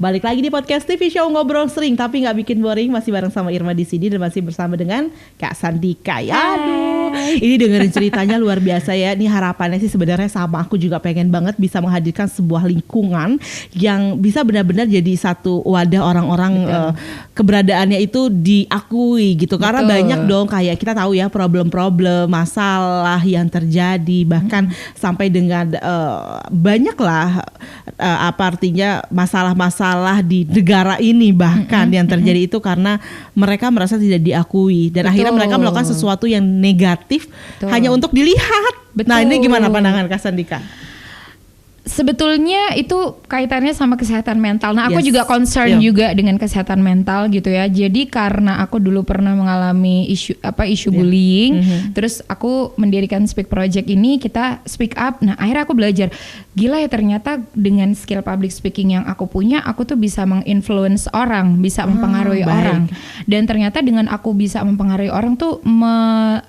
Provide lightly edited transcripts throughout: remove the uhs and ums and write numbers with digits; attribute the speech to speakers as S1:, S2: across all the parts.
S1: Balik lagi di podcast TV Show Ngobrol Sering tapi nggak bikin boring. Masih bareng sama Irma di sini dan masih bersama dengan Kak Sandika. Aduh, ini dengerin ceritanya luar biasa ya. Ini harapannya sih sebenarnya sama aku juga pengen banget bisa menghadirkan sebuah lingkungan yang bisa benar-benar jadi satu wadah orang-orang keberadaannya itu diakui gitu. Karena banyak dong kayak kita tahu ya problem-problem, masalah yang terjadi bahkan sampai dengan banyak lah apa artinya masalah-masalah di negara ini bahkan yang terjadi itu karena mereka merasa tidak diakui dan akhirnya mereka melakukan sesuatu yang negatif hanya untuk dilihat. Nah ini gimana pandangan Kak Sandika?
S2: Sebetulnya itu kaitannya sama kesehatan mental. Nah aku juga concern juga dengan kesehatan mental gitu ya. Jadi karena aku dulu pernah mengalami isu bullying, terus aku mendirikan Speak Project ini, kita speak up. Nah akhirnya aku belajar, gila ya ternyata dengan skill public speaking yang aku punya, aku tuh bisa menginfluence orang, bisa mempengaruhi orang. Dan ternyata dengan aku bisa mempengaruhi orang tuh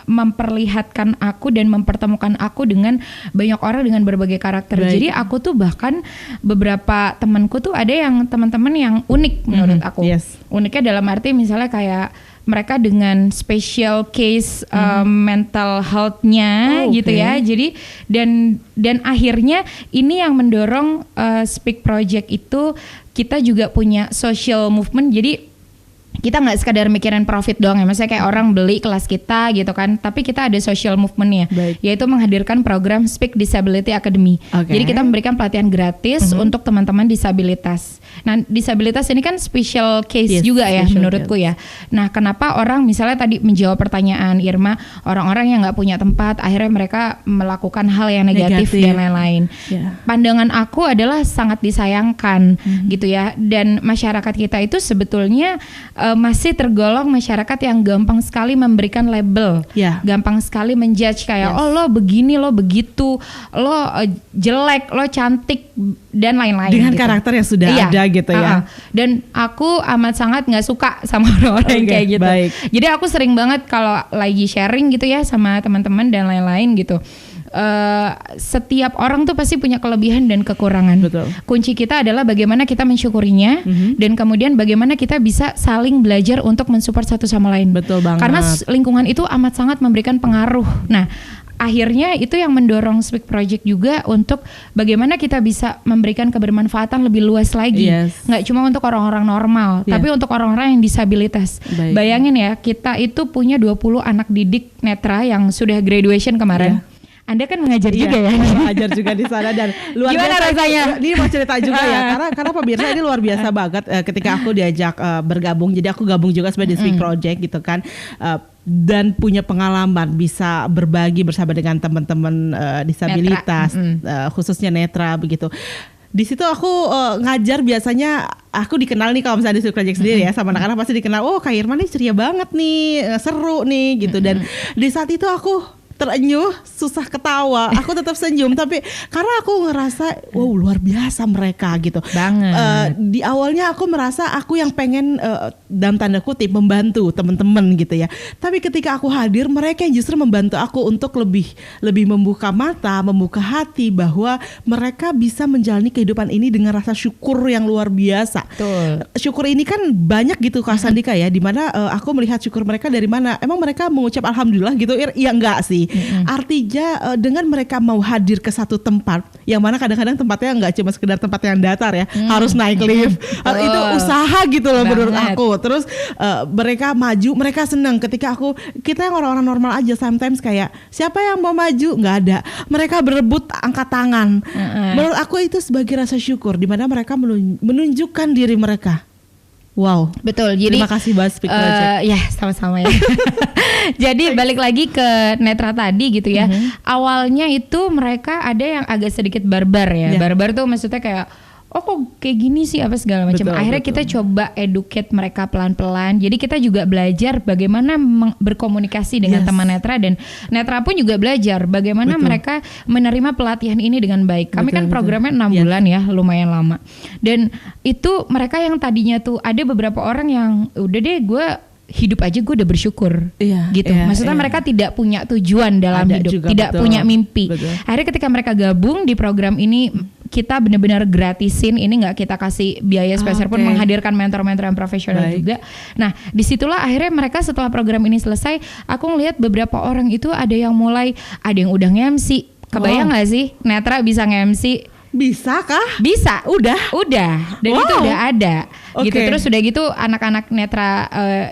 S2: memperlihatkan aku dan mempertemukan aku dengan banyak orang dengan berbagai karakter. Jadi aku tuh bahkan beberapa temanku tuh ada yang teman-teman yang unik menurut aku. Uniknya dalam arti misalnya kayak mereka dengan special case mental health-nya gitu ya. Jadi dan akhirnya ini yang mendorong Speak Project itu kita juga punya social movement. Jadi kita nggak sekadar mikirin profit doang ya, maksudnya kayak orang beli kelas kita gitu kan, tapi kita ada social movementnya, yaitu menghadirkan program Speak Disability Academy. Jadi kita memberikan pelatihan gratis untuk teman-teman disabilitas. Nah disabilitas ini kan special case juga ya menurutku ya. Nah kenapa orang misalnya tadi menjawab pertanyaan Irma, orang-orang yang nggak punya tempat akhirnya mereka melakukan hal yang negatif. Dan lain-lain. Pandangan aku adalah sangat disayangkan gitu ya, dan masyarakat kita itu sebetulnya masih tergolong masyarakat yang gampang sekali memberikan label, gampang sekali menjudge kayak oh lo begini, lo begitu, lo jelek, lo cantik dan lain-lain. Dengan
S1: gitu. Karakter yang sudah ada gitu ya.
S2: Dan aku amat sangat nggak suka sama orang-orang kayak gitu. Jadi aku sering banget kalau lagi sharing gitu ya sama teman-teman dan lain-lain gitu. Setiap orang tuh pasti punya kelebihan dan kekurangan. Kunci kita adalah bagaimana kita mensyukurinya dan kemudian bagaimana kita bisa saling belajar untuk mensupport satu sama lain. Karena lingkungan itu amat sangat memberikan pengaruh. Nah akhirnya itu yang mendorong Speak Project juga untuk bagaimana kita bisa memberikan kebermanfaatan lebih luas lagi. Nggak cuma untuk orang-orang normal, tapi untuk orang-orang yang disabilitas. Bayangin ya, kita itu punya 20 anak didik netra yang sudah graduation kemarin. Anda kan mengajar juga ya?
S1: Mengajar juga di sana dan luar
S2: gimana
S1: biasa.
S2: Rasanya?
S1: Ini mau cerita juga ya, karena pemirsa ini luar biasa banget. Ketika aku diajak bergabung, jadi aku gabung juga sebagai Speak Project gitu kan. Dan punya pengalaman bisa berbagi bersama dengan teman-teman disabilitas, khususnya netra begitu. Di situ aku ngajar, biasanya aku dikenal nih kalau misalnya di Speak Project sendiri ya, sama anak-anak pasti dikenal. Oh Kak Irma nih ceria banget nih, seru nih gitu. Dan di saat itu aku terenyuh, susah ketawa, aku tetap senyum, tapi karena aku ngerasa wow luar biasa mereka gitu banget. Di awalnya aku merasa aku yang pengen dalam tanda kutip membantu teman-teman gitu ya, tapi ketika aku hadir mereka yang justru membantu aku untuk lebih membuka mata, membuka hati bahwa mereka bisa menjalani kehidupan ini dengan rasa syukur yang luar biasa. Syukur ini kan banyak gitu Kak Sandika ya, dimana aku melihat syukur mereka dari mana? Emang mereka mengucap alhamdulillah gitu? Ya enggak sih. Artinya dengan mereka mau hadir ke satu tempat yang mana kadang-kadang tempatnya nggak cuma sekedar tempat yang datar ya, harus naik lift, itu usaha gitu loh menurut aku. Terus mereka maju, mereka senang ketika kita yang orang-orang normal aja sometimes kayak siapa yang mau maju, nggak ada, mereka berebut angkat tangan. Menurut aku itu sebagai rasa syukur di mana mereka menunjukkan diri mereka. Wow,
S2: betul. Jadi
S1: terima kasih banget Speak Project.
S2: Ya sama-sama ya. Jadi balik lagi ke netra tadi gitu ya. Awalnya itu mereka ada yang agak sedikit barbar ya. Barbar tuh maksudnya kayak oh kok kayak gini sih apa segala macam. Akhirnya kita coba educate mereka pelan-pelan. Jadi kita juga belajar bagaimana berkomunikasi dengan teman netra, dan netra pun juga belajar bagaimana mereka menerima pelatihan ini dengan baik. Kami kan programnya 6 bulan ya, lumayan lama. Dan itu mereka yang tadinya tuh ada beberapa orang yang udah deh gue hidup aja gue udah bersyukur gitu. Maksudnya mereka tidak punya tujuan dalam hidup, juga, tidak punya mimpi. Akhirnya ketika mereka gabung di program ini, kita benar-benar gratisin, ini nggak kita kasih biaya spesial pun, menghadirkan mentor-mentor yang profesional juga. Nah disitulah akhirnya mereka setelah program ini selesai, aku ngelihat beberapa orang itu ada yang mulai, ada yang udah nge-MC. Kebayang nggak sih Netra bisa nge-MC?
S1: Bisa kah?
S2: Bisa, udah. Dan itu udah ada. Gitu. Terus udah gitu anak-anak Netra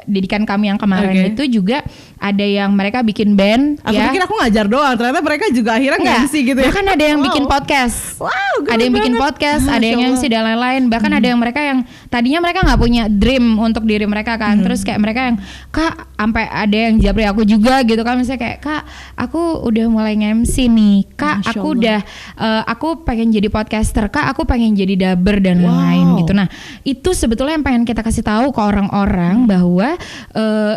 S2: didikan kami yang kemarin itu juga ada yang mereka bikin band.
S1: Aku pikir aku ngajar doang, ternyata mereka juga akhirnya nge-MC gitu ya.
S2: Bahkan ada yang bikin podcast. Ada yang bikin podcast, ada yang nge-MC dan lain-lain. Bahkan ada yang mereka yang tadinya mereka nggak punya dream untuk diri mereka kan. Terus kayak mereka yang, Kak, sampai ada yang japri aku juga gitu kan. Misalnya kayak, Kak, aku udah mulai nge-MC nih. Kak, aku udah aku pengen jadi podcaster. Kak, aku pengen jadi dubber dan lain-lain gitu. Nah, itu sebetulnya yang pengen kita kasih tahu ke orang-orang bahwa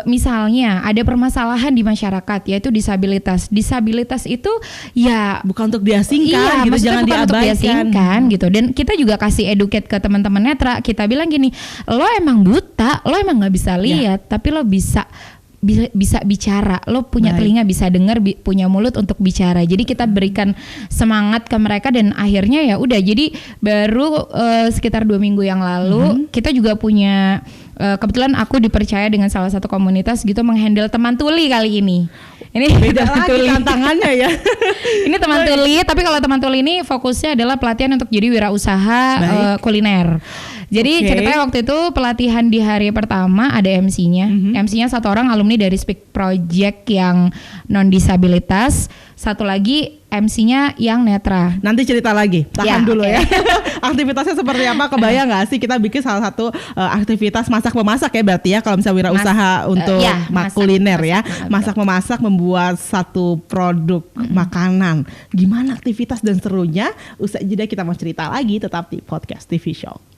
S2: misalnya ada permasalahan di masyarakat, yaitu disabilitas. Disabilitas itu ya
S1: bukan untuk diasingkan gitu, jangan
S2: bukan untuk diasingkan gitu. Dan kita juga kasih educate ke teman-teman Netra. Kita bilang gini, lo emang buta, lo emang nggak bisa lihat, tapi lo bisa bicara, lo punya telinga bisa dengar, punya mulut untuk bicara. Jadi kita berikan semangat ke mereka dan akhirnya ya udah. Jadi baru sekitar 2 minggu yang lalu kita juga punya kebetulan aku dipercaya dengan salah satu komunitas gitu menghandle teman tuli kali ini. Ini
S1: beda lagi tantangannya ya.
S2: Ini teman tuli, tapi kalau teman tuli ini fokusnya adalah pelatihan untuk jadi wirausaha kuliner. Jadi ceritanya waktu itu pelatihan di hari pertama ada MC-nya. MC-nya 1 orang alumni dari Speak Project yang non disabilitas, 1 lagi MC-nya yang netra.
S1: Nanti cerita lagi, tahan dulu ya. Aktivitasnya seperti apa, kebayang gak sih kita bikin salah satu aktivitas masak-memasak ya berarti ya, kalau misalnya wirausaha untuk kuliner ya. Masak-memasak membuat satu produk makanan. Gimana aktivitas dan serunya? Usai jeda kita mau cerita lagi, tetap di Podcast TV Show.